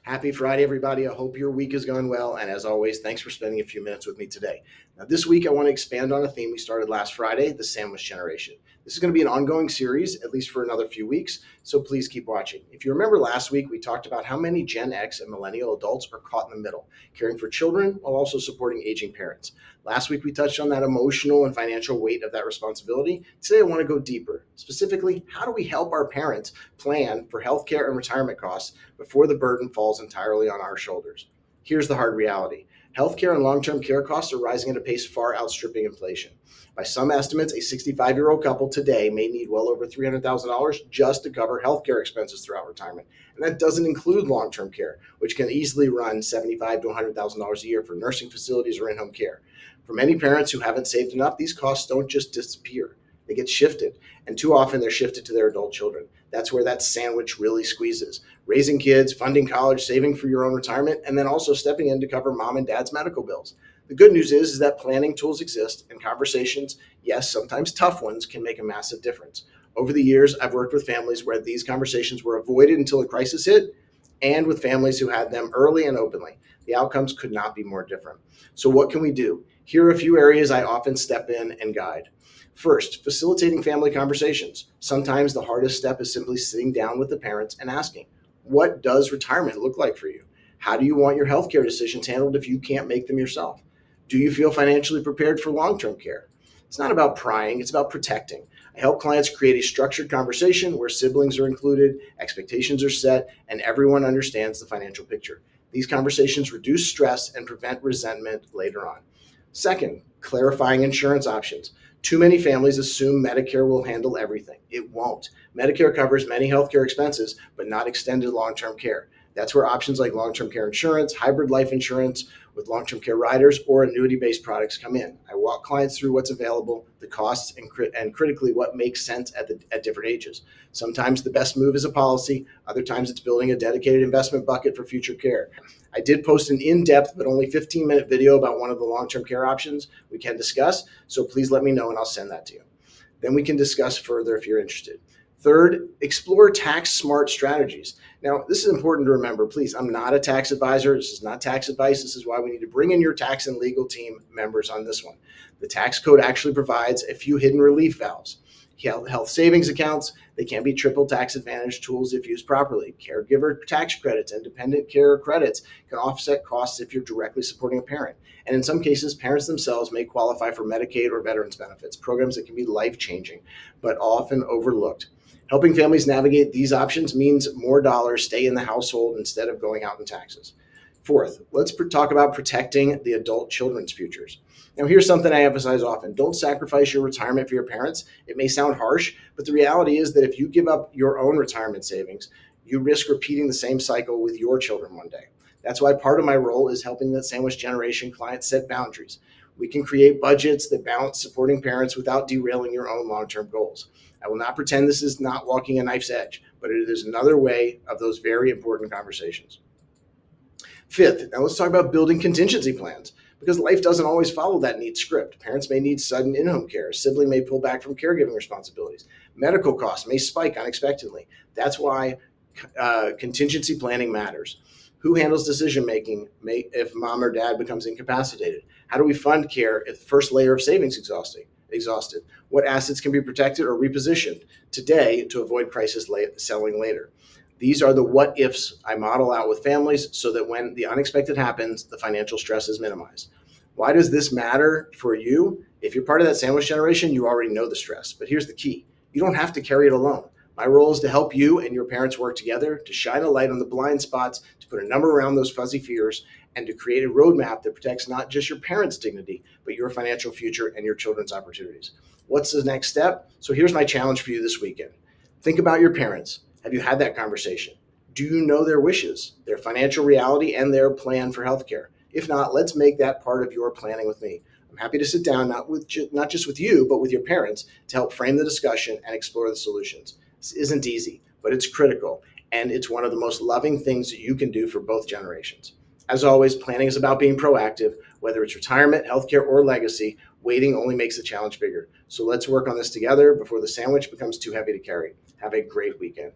Happy Friday, everybody. I hope your week is going well. And as always, thanks for spending a few minutes with me today. Now, this week, I want to expand on a theme we started last Friday, the sandwich generation. This is going to be an ongoing series, at least for another few weeks. So please keep watching. If you remember last week, we talked about how many Gen X and millennial adults are caught in the middle, caring for children while also supporting aging parents. Last week, we touched on that emotional and financial weight of that responsibility. Today, I want to go deeper. Specifically, how do we help our parents plan for healthcare and retirement costs before the burden falls entirely on our shoulders? Here's the hard reality. Healthcare and long-term care costs are rising at a pace far outstripping inflation. By some estimates, a 65-year-old couple today may need well over $300,000 just to cover healthcare expenses throughout retirement. And that doesn't include long-term care, which can easily run $75,000 to $100,000 a year for nursing facilities or in-home care. For many parents who haven't saved enough, these costs don't just disappear. They get shifted, and too often they're shifted to their adult children. That's where that sandwich really squeezes. Raising kids, funding college, saving for your own retirement, and then also stepping in to cover mom and dad's medical bills. The good news is that planning tools exist, and conversations, yes, sometimes tough ones, can make a massive difference. Over the years, I've worked with families where these conversations were avoided until a crisis hit, and with families who had them early and openly. The outcomes could not be more different. So what can we do? Here are a few areas I often step in and guide. First, facilitating family conversations. Sometimes the hardest step is simply sitting down with the parents and asking, what does retirement look like for you? How do you want your healthcare decisions handled if you can't make them yourself? Do you feel financially prepared for long-term care? It's not about prying, it's about protecting. I help clients create a structured conversation where siblings are included, expectations are set, and everyone understands the financial picture. These conversations reduce stress and prevent resentment later on. Second, clarifying insurance options. Too many families assume Medicare will handle everything. It won't. Medicare covers many healthcare expenses, but not extended long-term care. That's where options like long-term care insurance, hybrid life insurance with long-term care riders, or annuity-based products come in. I walk clients through what's available, the costs, and critically what makes sense at different ages. Sometimes the best move is a policy. Other times it's building a dedicated investment bucket for future care. I did post an in-depth but only 15-minute video about one of the long-term care options we can discuss, so please let me know and I'll send that to you. Then we can discuss further if you're interested. Third, explore tax smart strategies. Now, this is important to remember. Please, I'm not a tax advisor. This is not tax advice. This is why we need to bring in your tax and legal team members on this one. The tax code actually provides a few hidden relief valves. Health savings accounts, they can be triple tax advantage tools if used properly. Caregiver tax credits and dependent care credits can offset costs if you're directly supporting a parent. And in some cases, parents themselves may qualify for Medicaid or veterans benefits, programs that can be life-changing, but often overlooked. Helping families navigate these options means more dollars stay in the household instead of going out in taxes. Fourth, let's talk about protecting the adult children's futures. Now, here's something I emphasize often. Don't sacrifice your retirement for your parents. It may sound harsh, but the reality is that if you give up your own retirement savings, you risk repeating the same cycle with your children one day. That's why part of my role is helping the sandwich generation clients set boundaries. We can create budgets that balance supporting parents without derailing your own long-term goals. I will not pretend this is not walking a knife's edge, but it is another way of those very important conversations. Fifth, now let's talk about building contingency plans, because life doesn't always follow that neat script. Parents may need sudden in-home care. A sibling may pull back from caregiving responsibilities. Medical costs may spike unexpectedly. That's why contingency planning matters. Who handles decision making if mom or dad becomes incapacitated? How do we fund care if the first layer of savings exhausted? What assets can be protected or repositioned today to avoid crisis selling later? These are the what ifs I model out with families so that when the unexpected happens, the financial stress is minimized. Why does this matter for you? If you're part of that sandwich generation, you already know the stress. But here's the key. You don't have to carry it alone. My role is to help you and your parents work together to shine a light on the blind spots, to put a number around those fuzzy fears, and to create a roadmap that protects not just your parents' dignity, but your financial future and your children's opportunities. What's the next step? So here's my challenge for you this weekend. Think about your parents. Have you had that conversation? Do you know their wishes, their financial reality, and their plan for healthcare? If not, let's make that part of your planning with me. I'm happy to sit down, not just with you, but with your parents to help frame the discussion and explore the solutions. This isn't easy, but it's critical, and it's one of the most loving things that you can do for both generations. As always, planning is about being proactive, whether it's retirement, healthcare, or legacy. Waiting only makes the challenge bigger. So let's work on this together before the sandwich becomes too heavy to carry. Have a great weekend.